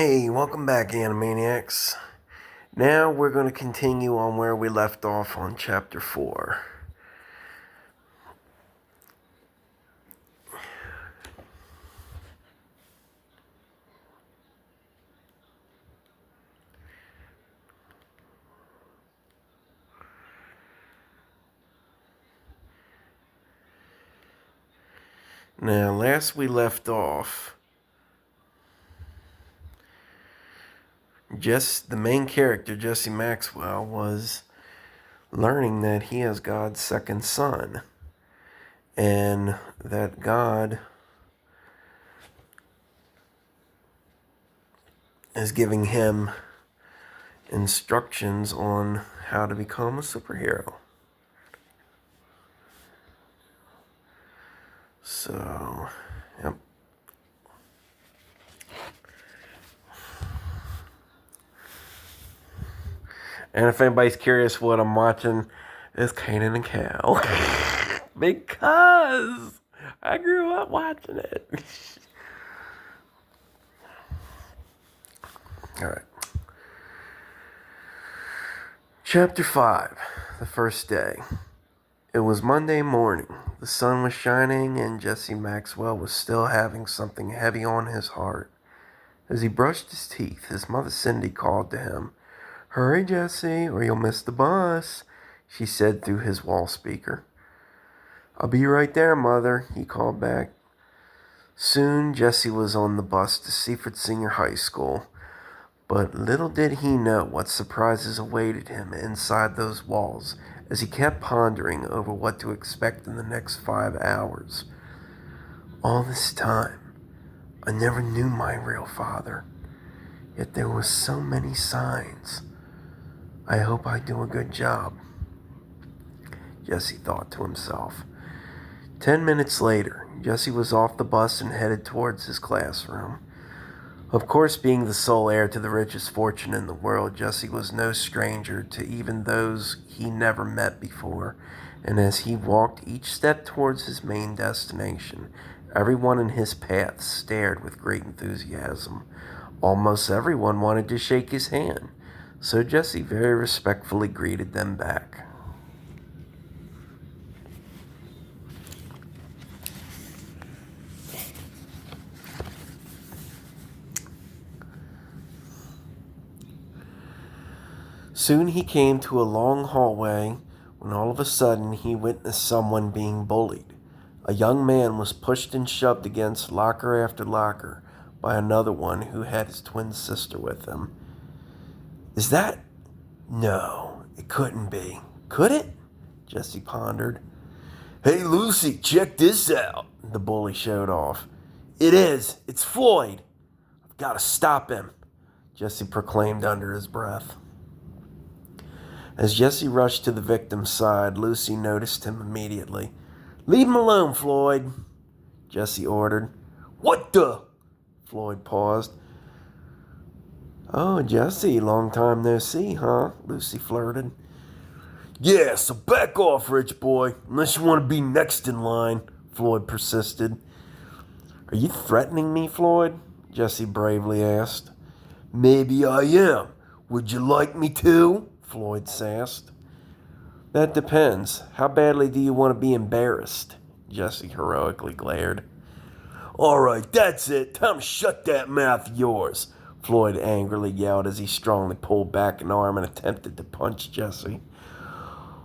Hey, welcome back, Animaniacs. Now we're going to continue on where we left off on Chapter 4. Now, last we left off, the main character, Jesse Maxwell, was learning that he is God's second son, and that God is giving him instructions on how to become a superhero. So, yep. And if anybody's curious what I'm watching, it's Kanan and Cal. Because I grew up watching it. Alright. Chapter 5. The first day. It was Monday morning. The sun was shining and Jesse Maxwell was still having something heavy on his heart. As he brushed his teeth, his mother Cindy called to him. "Hurry, Jesse, or you'll miss the bus," she said through his wall speaker. "I'll be right there, Mother," he called back. Soon, Jesse was on the bus to Seaford Senior High School. But little did he know what surprises awaited him inside those walls as he kept pondering over what to expect in the next 5 hours. All this time, I never knew my real father, yet there were so many signs. I hope I do a good job, Jesse thought to himself. 10 minutes later, Jesse was off the bus and headed towards his classroom. Of course, being the sole heir to the richest fortune in the world, Jesse was no stranger to even those he never met before, and as he walked each step towards his main destination, everyone in his path stared with great enthusiasm. Almost everyone wanted to shake his hand, so Jesse very respectfully greeted them back. Soon he came to a long hallway when all of a sudden he witnessed someone being bullied. A young man was pushed and shoved against locker after locker by another one who had his twin sister with him. "Is that? No, it couldn't be. Could it?" Jesse pondered. "Hey, Lucy, check this out," the bully showed off. "It is. It's Floyd. I've got to stop him," Jesse proclaimed under his breath. As Jesse rushed to the victim's side, Lucy noticed him immediately. "Leave him alone, Floyd," Jesse ordered. "What the?" Floyd paused. "Oh, Jesse, long time no see, huh?" Lucy flirted. "Yeah, so back off, rich boy, unless you want to be next in line," Floyd persisted. "Are you threatening me, Floyd?" Jesse bravely asked. "Maybe I am. Would you like me to?" Floyd sassed. "That depends. How badly do you want to be embarrassed?" Jesse heroically glared. "All right, that's it. Time to shut that mouth of yours," Floyd angrily yelled as he strongly pulled back an arm and attempted to punch Jesse.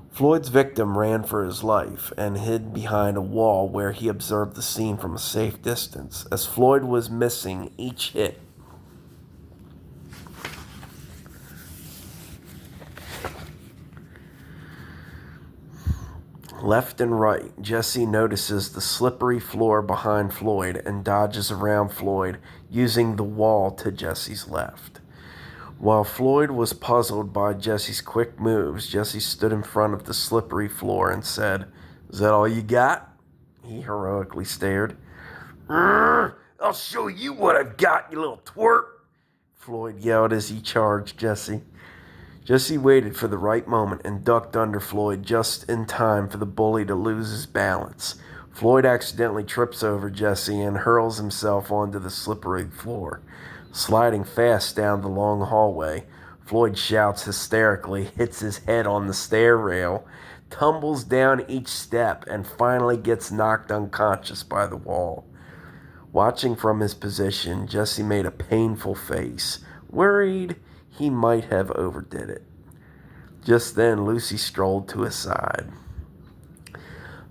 Floyd's victim ran for his life and hid behind a wall where he observed the scene from a safe distance, as Floyd was missing each hit. Left and right, Jesse notices the slippery floor behind Floyd and dodges around Floyd, using the wall to Jesse's left. While Floyd was puzzled by Jesse's quick moves, Jesse stood in front of the slippery floor and said, "Is that all you got?" He heroically stared. "I'll show you what I've got, you little twerp," Floyd yelled as he charged Jesse. Jesse waited for the right moment and ducked under Floyd just in time for the bully to lose his balance. Floyd accidentally trips over Jesse and hurls himself onto the slippery floor. Sliding fast down the long hallway, Floyd shouts hysterically, hits his head on the stair rail, tumbles down each step, and finally gets knocked unconscious by the wall. Watching from his position, Jesse made a painful face, worried he might have overdid it. Just then, Lucy strolled to his side.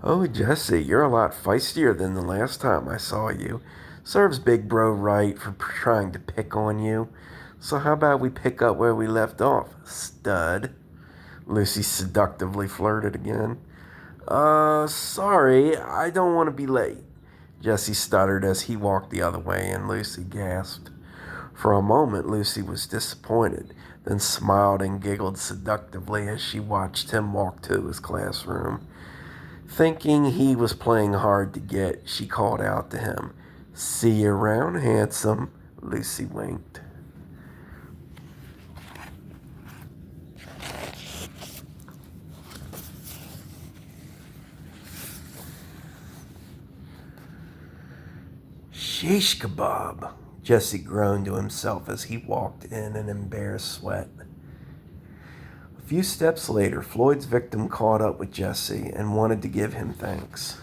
"Oh, Jesse, you're a lot feistier than the last time I saw you. Serves Big Bro right for trying to pick on you. So how about we pick up where we left off, stud?" Lucy seductively flirted again. Sorry, I don't want to be late," Jesse stuttered as he walked the other way, and Lucy gasped. For a moment, Lucy was disappointed, then smiled and giggled seductively as she watched him walk to his classroom. Thinking he was playing hard to get, she called out to him, "See you around, handsome." Lucy winked. "Sheesh kebab," Jesse groaned to himself as he walked in an embarrassed sweat. A few steps later, Floyd's victim caught up with Jesse and wanted to give his thanks.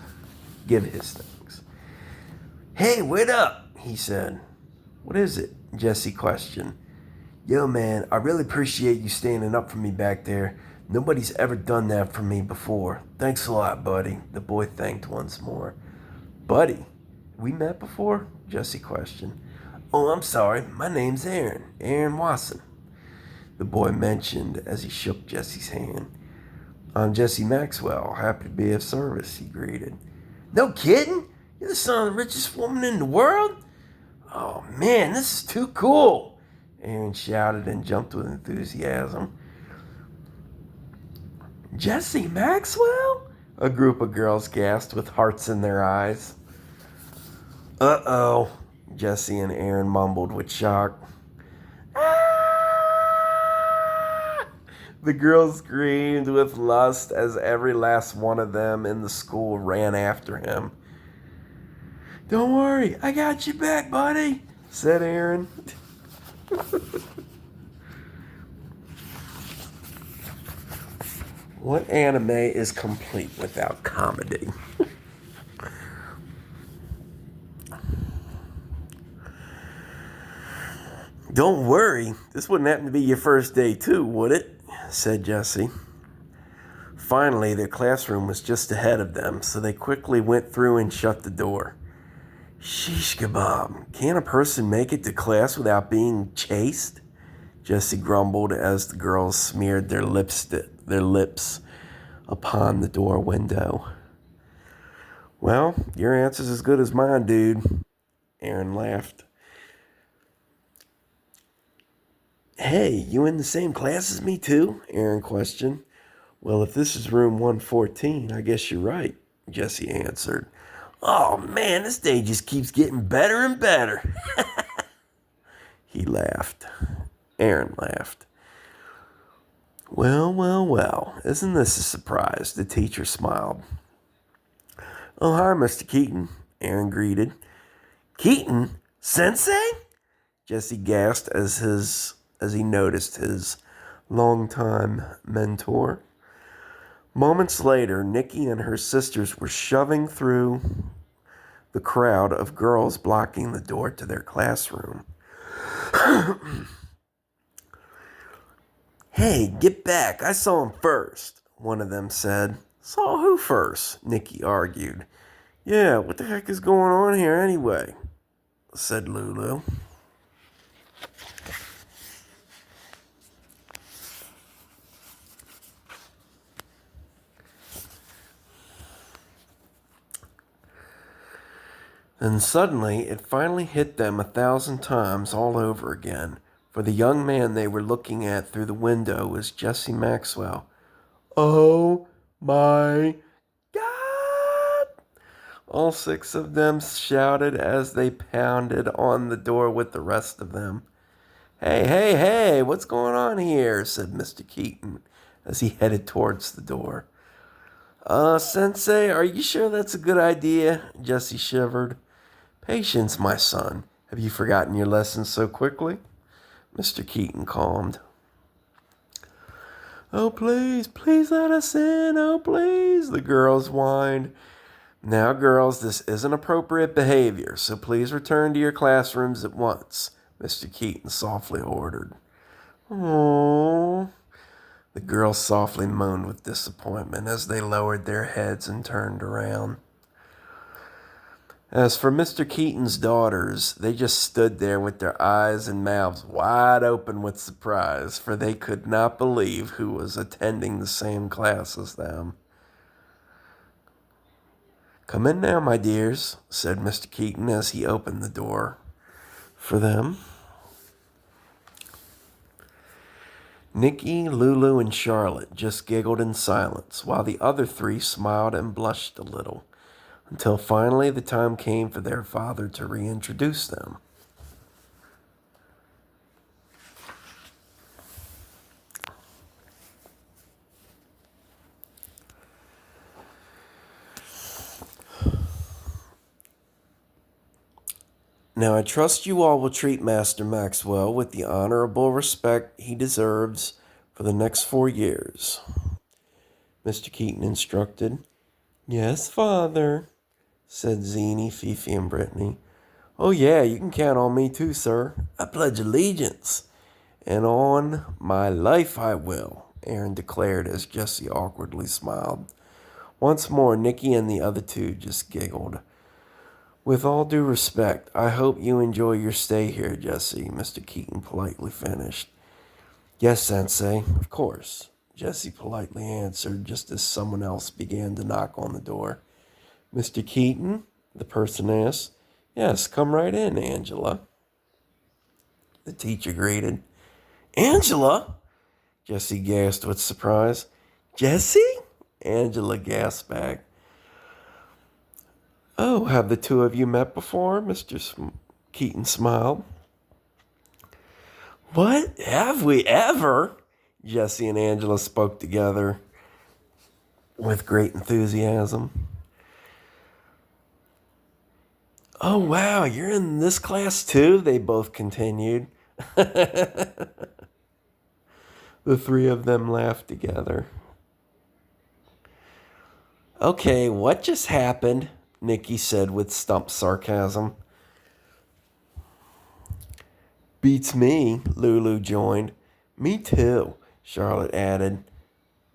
"Hey, wait up," he said. "What is it?" Jesse questioned. "Yo, man, I really appreciate you standing up for me back there. Nobody's ever done that for me before. Thanks a lot, buddy," the boy thanked once more. "Buddy? We met before?" Jesse questioned. "Oh, I'm sorry. My name's Aaron Wasson," the boy mentioned as he shook Jesse's hand. "I'm Jesse Maxwell. Happy to be of service," he greeted. "No kidding? You're the son of the richest woman in the world? Oh, man, this is too cool," Aaron shouted and jumped with enthusiasm. "Jesse Maxwell?" a group of girls gasped with hearts in their eyes. "Uh-oh," Jesse and Aaron mumbled with shock. "Ah!" The girls screamed with lust as every last one of them in the school ran after him. "Don't worry, I got you back, buddy," said Aaron. What anime is complete without comedy? "Don't worry, this wouldn't happen to be your first day too, would it?" said Jesse. Finally, their classroom was just ahead of them, so they quickly went through and shut the door. "Sheesh kebab, can't a person make it to class without being chased?" Jesse grumbled as the girls smeared their lips upon the door window. "Well, your answer's as good as mine, dude," Aaron laughed. "Hey, you in the same class as me too?" Aaron questioned. "Well, if this is room 114, I guess you're right," Jesse answered. "Oh man, this day just keeps getting better and better." He laughed. Aaron laughed. Well, isn't this a surprise?" The teacher smiled. "Oh, hi, Mr. Keaton," Aaron greeted. "Keaton? Sensei?" Jesse gasped as he noticed his longtime mentor. Moments later, Nikki and her sisters were shoving through the crowd of girls blocking the door to their classroom. "Hey, get back. I saw him first," one of them said. "Saw who first?" Nikki argued. "Yeah, what the heck is going on here anyway?" said Lulu. Then suddenly, it finally hit them 1,000 times all over again, for the young man they were looking at through the window was Jesse Maxwell. "Oh my God!" all 6 of them shouted as they pounded on the door with the rest of them. Hey, what's going on here?" said Mr. Keaton as he headed towards the door. Sensei, are you sure that's a good idea?" Jesse shivered. "Patience, my son. Have you forgotten your lessons so quickly? Mr. Keaton calmed. Oh, please, please let us in. Oh, please, the girls whined. Now, girls, this isn't appropriate behavior, so please return to your classrooms at once, Mr. Keaton softly ordered. Oh, the girls softly moaned with disappointment as they lowered their heads and turned around. As for Mr. Keaton's daughters, they just stood there with their eyes and mouths wide open with surprise, for they could not believe who was attending the same class as them. Come in now, my dears, said Mr. Keaton as he opened the door for them. Nikki, Lulu, and Charlotte just giggled in silence, while the other three smiled and blushed a little, until finally the time came for their father to reintroduce them. Now I trust you all will treat Master Maxwell with the honorable respect he deserves for the next 4 years, Mr. Keaton instructed. Yes, Father, said Zini, Fifi, and Brittany. Oh yeah, you can count on me too, sir. I pledge allegiance. And on my life I will, Aaron declared as Jessie awkwardly smiled. Once more, Nikki and the other two just giggled. With all due respect, I hope you enjoy your stay here, Jessie, Mr. Keaton politely finished. Yes, Sensei, of course, Jessie politely answered just as someone else began to knock on the door. Mr. Keaton, the person asked. Yes, come right in, Angela, the teacher greeted. Angela? Jessie gasped with surprise. Jessie? Angela gasped back. Oh, have the two of you met before? Mr. Keaton smiled. What? Have we ever? Jessie and Angela spoke together with great enthusiasm. Oh, wow, you're in this class too? They both continued. The three of them laughed together. Okay, what just happened? Nikki said with stumped sarcasm. Beats me, Lulu joined. Me too, Charlotte added.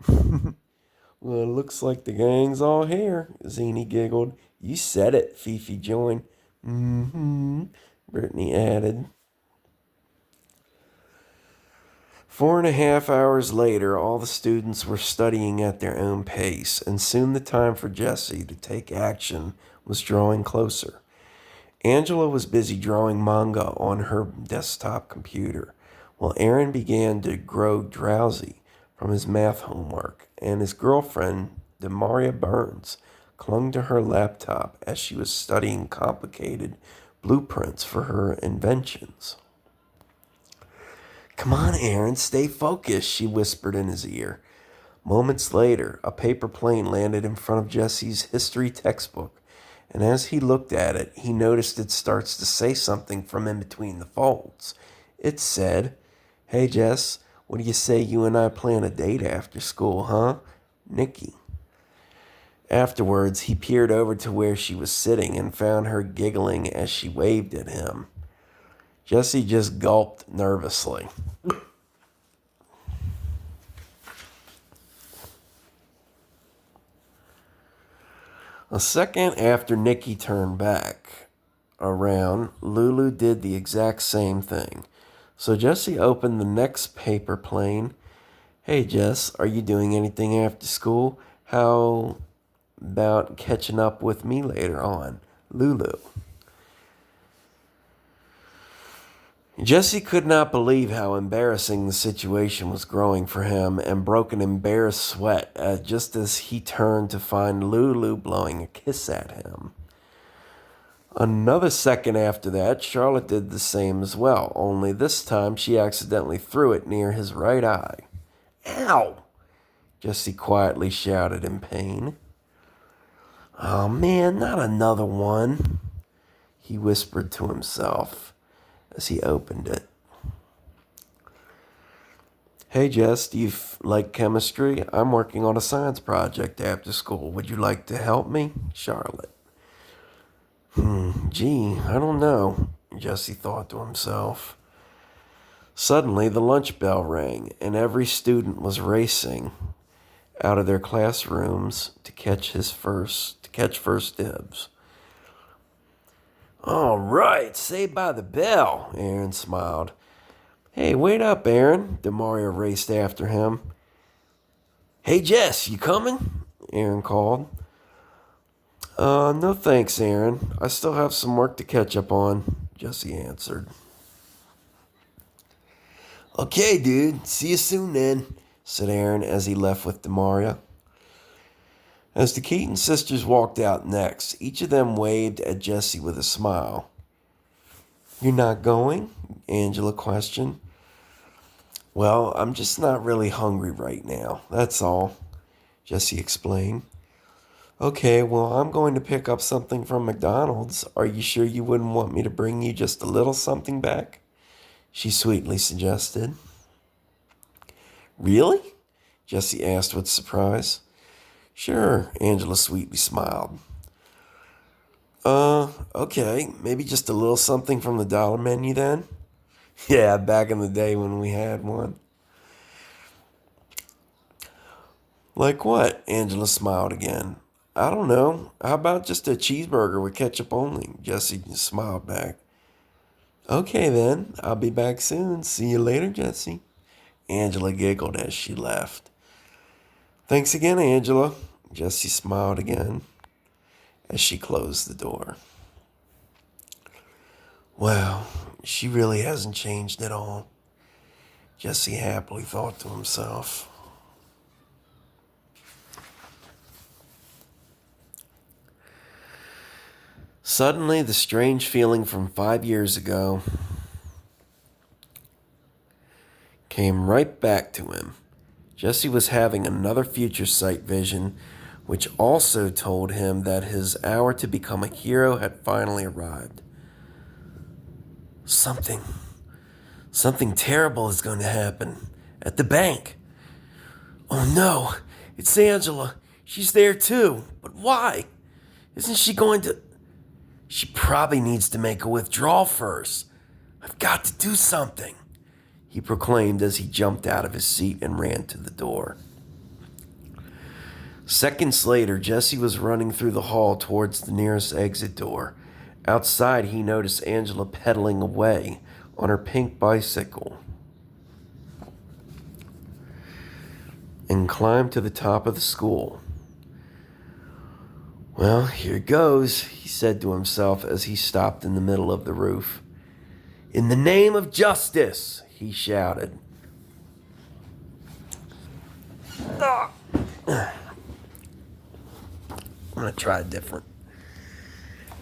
Well, it looks like the gang's all here, Zini giggled. You said it, Fifi joined. Mm-hmm, Brittany added. 4.5 hours later, all the students were studying at their own pace, and soon the time for Jessie to take action was drawing closer. Angela was busy drawing manga on her desktop computer, while Aaron began to grow drowsy from his math homework, and his girlfriend, Demaria Burns, clung to her laptop as she was studying complicated blueprints for her inventions. Come on, Aaron, stay focused, she whispered in his ear. Moments later, a paper plane landed in front of Jesse's history textbook, and as he looked at it, he noticed it starts to say something from in between the folds. It said, Hey, Jess, what do you say you and I plan a date after school, huh? Nikki. Afterwards, he peered over to where she was sitting and found her giggling as she waved at him. Jessie just gulped nervously. A second after Nikki turned back around, Lulu did the exact same thing. So Jessie opened the next paper plane. Hey, Jess, are you doing anything after school? How about catching up with me later on? Lulu. Jessie could not believe how embarrassing the situation was growing for him and broke an embarrassed sweat just as he turned to find Lulu blowing a kiss at him. Another second after that, Charlotte did the same as well, only this time she accidentally threw it near his right eye. Ow! Jessie quietly shouted in pain. Oh man, not another one. he whispered to himself as he opened it. Hey Jess, do you like chemistry? I'm working on a science project after school. Would you like to help me? Charlotte. Gee, I don't know, Jesse thought to himself. Suddenly, the lunch bell rang, and every student was racing out of their classrooms to catch first dibs. All right, saved by the bell, Aaron smiled. Hey, wait up, Aaron, Demario raced after him. Hey, Jess, you coming? Aaron called. No thanks, Aaron. I still have some work to catch up on, Jesse answered. Okay, dude. See you soon then, said Aaron as he left with Demario. As the Keaton sisters walked out next, each of them waved at Jesse with a smile. You're not going? Angela questioned. Well, I'm just not really hungry right now, that's all, Jesse explained. Okay, well, I'm going to pick up something from McDonald's. Are you sure you wouldn't want me to bring you just a little something back? She sweetly suggested. Really? Jesse asked with surprise. Sure, Angela sweetly smiled. Okay, maybe just a little something from the dollar menu then? Yeah, back in the day when we had one. Like what? Angela smiled again. I don't know. How about just a cheeseburger with ketchup only? Jesse smiled back. Okay then, I'll be back soon. See you later, Jesse. Angela giggled as she left. Thanks again, Angela. Jesse smiled again as she closed the door. Wow, she really hasn't changed at all, Jesse happily thought to himself. Suddenly, the strange feeling from 5 years ago came right back to him. Jesse was having another future sight vision, which also told him that his hour to become a hero had finally arrived. Something terrible is going to happen at the bank. Oh no, it's Angela. She's there too. But why? Isn't she going to... She probably needs to make a withdrawal first. I've got to do something, he proclaimed as he jumped out of his seat and ran to the door. Seconds later, Jesse was running through the hall towards the nearest exit door. Outside, he noticed Angela pedaling away on her pink bicycle and climbed to the top of the school. Well, here goes, he said to himself as he stopped in the middle of the roof. In the name of justice, he shouted. I'm going to try a different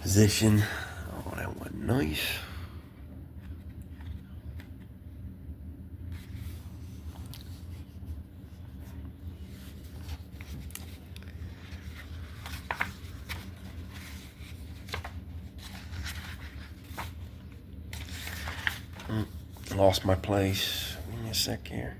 position. Oh, that wasn't nice. Lost my place. Give me a sec here.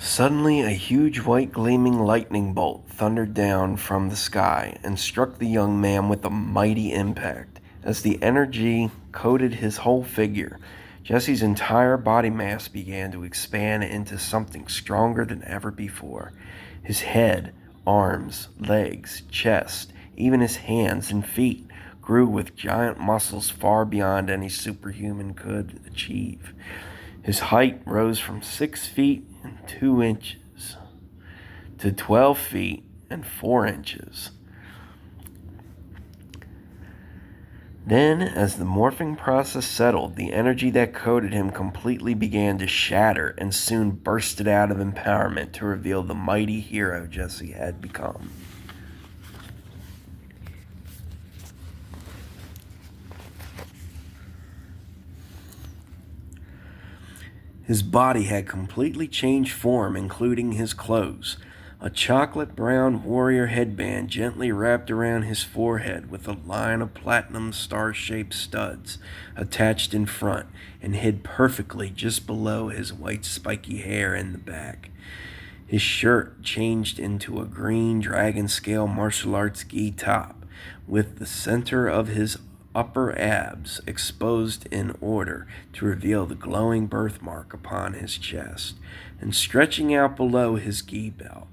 Suddenly, a huge white gleaming lightning bolt thundered down from the sky and struck the young man with a mighty impact. As the energy coated his whole figure, Jesse's entire body mass began to expand into something stronger than ever before. His head, arms, legs, chest, even his hands and feet grew with giant muscles far beyond any superhuman could achieve. His height rose from 6 feet and 2 inches to 12 feet and 4 inches. Then, as the morphing process settled, the energy that coated him completely began to shatter and soon bursted out of empowerment to reveal the mighty hero Jesse had become. His body had completely changed form, including his clothes. A chocolate brown warrior headband gently wrapped around his forehead with a line of platinum star-shaped studs attached in front and hid perfectly just below his white spiky hair in the back. His shirt changed into a green dragon scale martial arts gi top with the center of his upper abs exposed in order to reveal the glowing birthmark upon his chest, and stretching out below his gi belt.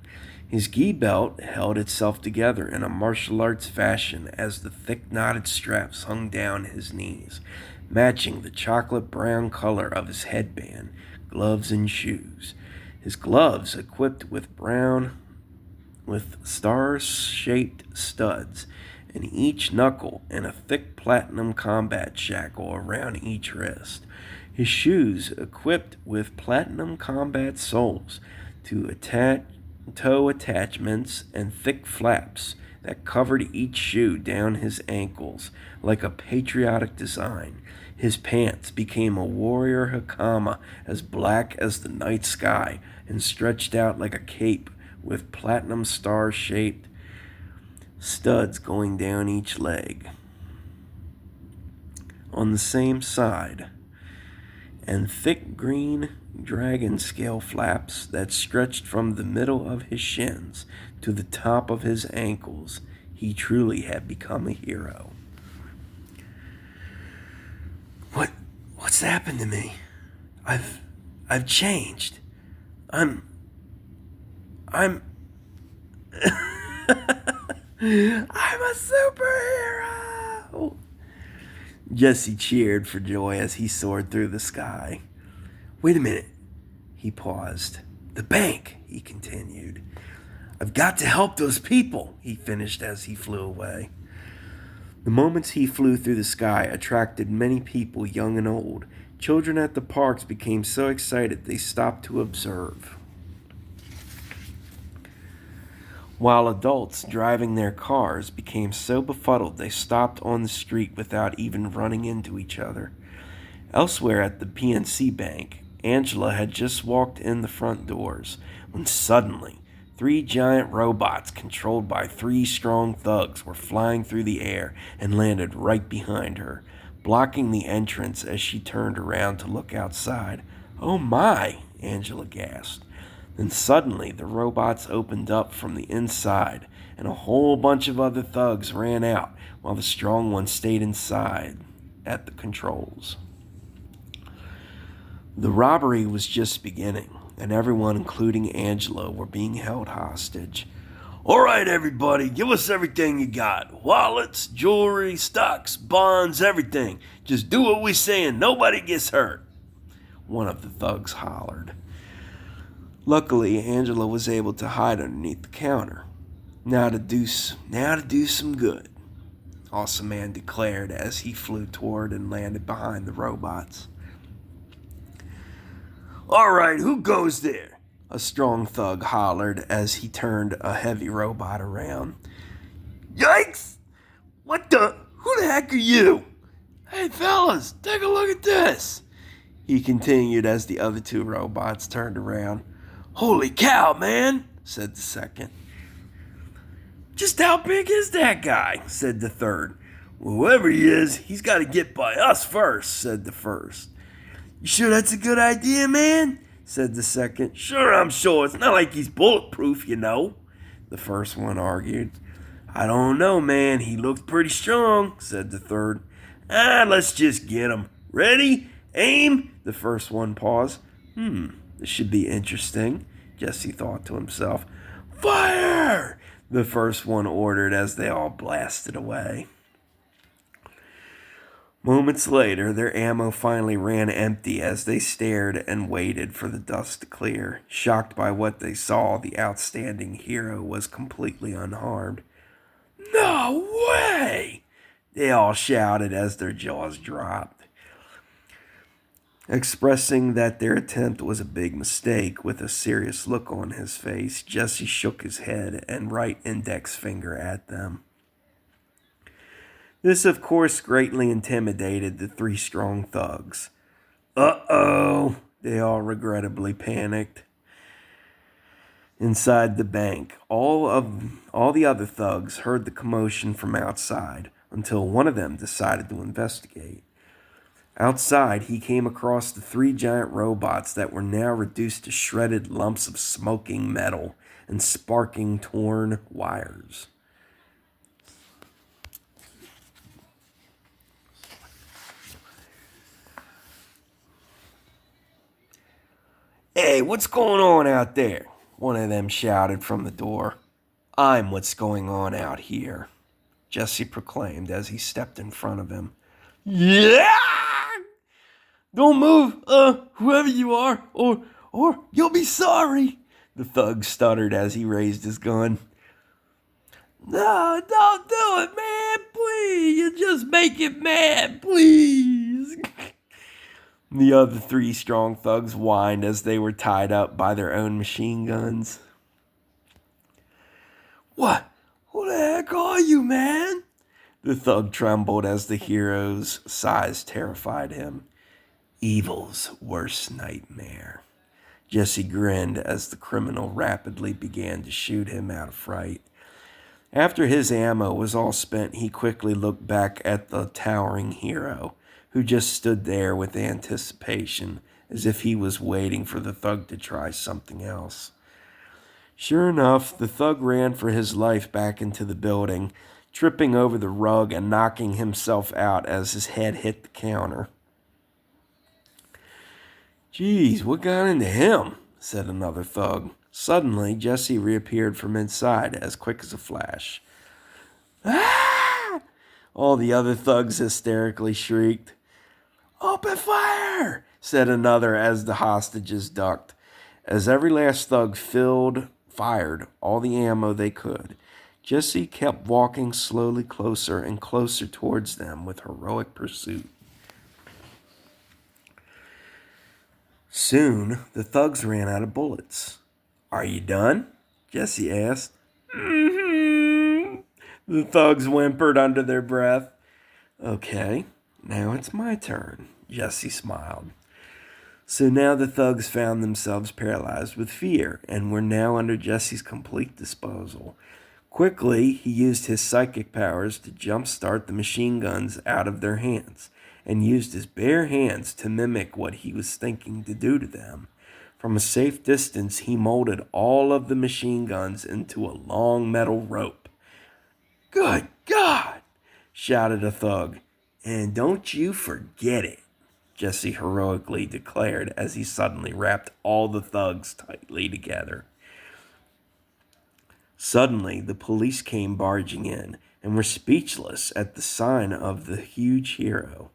His gi belt held itself together in a martial arts fashion as the thick knotted straps hung down his knees, matching the chocolate brown color of his headband, gloves, and shoes. His gloves, equipped with star-shaped studs in each knuckle and a thick platinum combat shackle around each wrist. His shoes, equipped with platinum combat soles to toe attachments and thick flaps that covered each shoe down his ankles like a patriotic design. His pants became a warrior hakama as black as the night sky and stretched out like a cape with platinum star-shaped studs going down each leg on the same side, and thick green dragon scale flaps that stretched from the middle of his shins to the top of his ankles. He truly had become a hero. What's happened to me? I've changed. I'm I'm a superhero! Jesse cheered for joy as he soared through the sky. Wait a minute. He paused. The bank, he continued. I've got to help those people, he finished as he flew away. The moments he flew through the sky attracted many people, young and old. Children at the parks became so excited they stopped to observe, while adults driving their cars became so befuddled they stopped on the street without even running into each other. Elsewhere at the PNC Bank, Angela had just walked in the front doors when suddenly 3 giant robots controlled by 3 strong thugs were flying through the air and landed right behind her, blocking the entrance as she turned around to look outside. Oh my, Angela gasped. Then suddenly the robots opened up from the inside and a whole bunch of other thugs ran out while the strong one stayed inside at the controls. The robbery was just beginning, and everyone, including Angela, were being held hostage. All right, everybody, give us everything you got. Wallets, jewelry, stocks, bonds, everything. Just do what we say and nobody gets hurt, one of the thugs hollered. Luckily, Angela was able to hide underneath the counter. Now to do some good, Awesome Man declared as he flew toward and landed behind the robots. All right, who goes there? A strong thug hollered as he turned a heavy robot around. Yikes! Who the heck are you? Hey fellas, take a look at this, he continued as the other 2 robots turned around. Holy cow, man, said the second. Just how big is that guy? Said the third. Well, whoever he is, he's got to get by us first, said the first. You sure that's a good idea, man? Said the second. Sure, I'm sure. It's not like he's bulletproof, you know, the first one argued. I don't know, man. He looked pretty strong, said the third. Let's just get him. Ready? Aim? The first one paused. This should be interesting, Jesse thought to himself. Fire! The first one ordered as they all blasted away. Moments later, their ammo finally ran empty as they stared and waited for the dust to clear. Shocked by what they saw, the outstanding hero was completely unharmed. No way! they all shouted as their jaws dropped. Expressing that their attempt was a big mistake with a serious look on his face, Jesse shook his head and right index finger at them. This, of course, greatly intimidated the three strong thugs. Uh-oh, they all regrettably panicked. Inside the bank, all the other thugs heard the commotion from outside until one of them decided to investigate. Outside, he came across the three giant robots that were now reduced to shredded lumps of smoking metal and sparking torn wires. "Hey, what's going on out there?" one of them shouted from the door. "I'm what's going on out here," Jesse proclaimed as he stepped in front of him. "Yeah! Don't move, whoever you are, or you'll be sorry," the thug stuttered as he raised his gun. "No, don't do it, man, please. You just make it mad, please." The other three strong thugs whined as they were tied up by their own machine guns. "What? Who the heck are you, man?" The thug trembled as the hero's size terrified him. "Evil's worst nightmare." Jesse grinned as the criminal rapidly began to shoot him out of fright. After his ammo was all spent, he quickly looked back at the towering hero, who just stood there with anticipation, as if he was waiting for the thug to try something else. Sure enough, the thug ran for his life back into the building, tripping over the rug and knocking himself out as his head hit the counter. "Geez, what got into him?" said another thug. Suddenly, Jesse reappeared from inside as quick as a flash. "Ah!" all the other thugs hysterically shrieked. "Open fire!" said another as the hostages ducked. As every last thug fired all the ammo they could, Jesse kept walking slowly closer and closer towards them with heroic pursuit. Soon, the thugs ran out of bullets. "Are you done?" Jesse asked. "Mm-hmm," the thugs whimpered under their breath. "Okay, now it's my turn," Jesse smiled. So now the thugs found themselves paralyzed with fear and were now under Jesse's complete disposal. Quickly, he used his psychic powers to jumpstart the machine guns out of their hands and used his bare hands to mimic what he was thinking to do to them. From a safe distance, he molded all of the machine guns into a long metal rope. "Good God!" shouted a thug. "And don't you forget it," Jesse heroically declared as he suddenly wrapped all the thugs tightly together. Suddenly, the police came barging in and were speechless at the sight of the huge hero.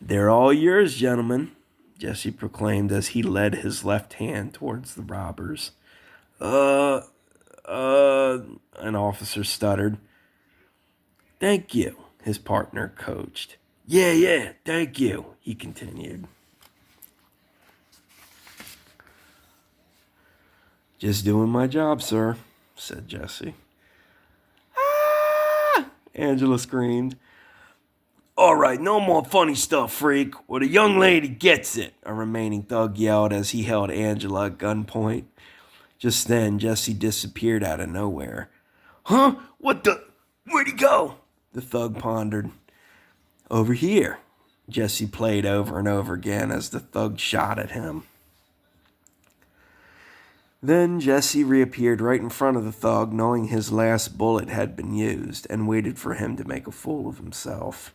"They're all yours, gentlemen," Jesse proclaimed as he led his left hand towards the robbers. An officer stuttered. "Thank you," his partner coached. Yeah, thank you," he continued. "Just doing my job, sir," said Jesse. "Ah!" Angela screamed. "All right, no more funny stuff, freak, or the young lady gets it," a remaining thug yelled as he held Angela at gunpoint. Just then, Jesse disappeared out of nowhere. "Huh? Where'd he go?" the thug pondered. "Over here," Jesse played over and over again as the thug shot at him. Then Jesse reappeared right in front of the thug, knowing his last bullet had been used, and waited for him to make a fool of himself.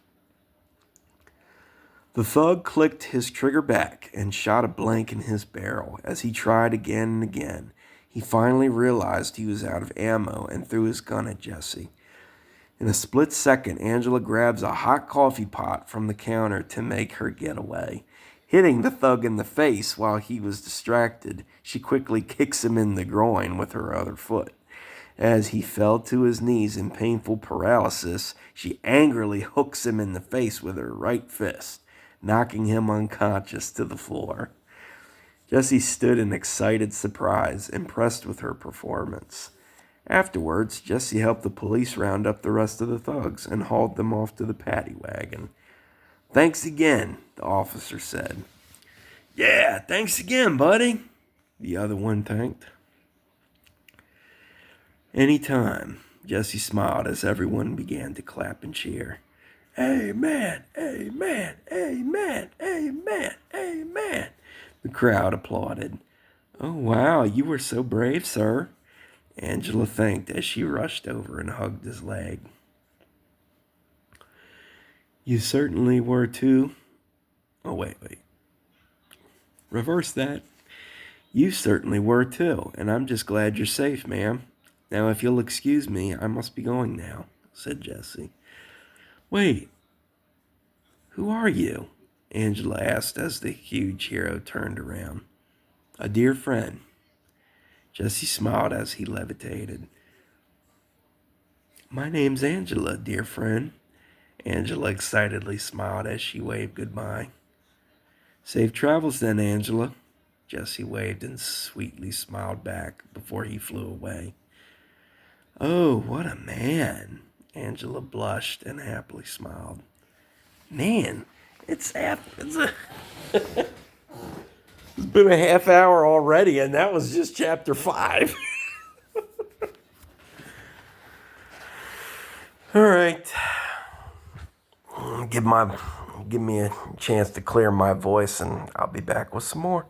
The thug clicked his trigger back and shot a blank in his barrel. As he tried again and again, he finally realized he was out of ammo and threw his gun at Jesse. In a split second, Angela grabs a hot coffee pot from the counter to make her getaway. Hitting the thug in the face while he was distracted, she quickly kicks him in the groin with her other foot. As he fell to his knees in painful paralysis, she angrily hooks him in the face with her right fist, knocking him unconscious to the floor. Jesse stood in excited surprise, impressed with her performance. Afterwards, Jesse helped the police round up the rest of the thugs and hauled them off to the paddy wagon. "Thanks again," the officer said. "Yeah, thanks again, buddy," the other one thanked. "Anytime," Jesse smiled as everyone began to clap and cheer. "Amen, amen, amen, amen, amen," the crowd applauded. "Oh, wow, you were so brave, sir," Angela thanked as she rushed over and hugged his leg. "You certainly were too." Oh, wait. Reverse that. "You certainly were too, and I'm just glad you're safe, ma'am. Now, if you'll excuse me, I must be going now," said Jesse. "Wait, who are you?" Angela asked as the huge hero turned around. "A dear friend." Jesse smiled as he levitated. "My name's Angela, dear friend." Angela excitedly smiled as she waved goodbye. "Safe travels then, Angela." Jesse waved and sweetly smiled back before he flew away. "Oh, what a man." Angela blushed and happily smiled. "Man, it's been a half hour already, and that was just chapter 5. All right. Give me a chance to clear my voice, and I'll be back with some more.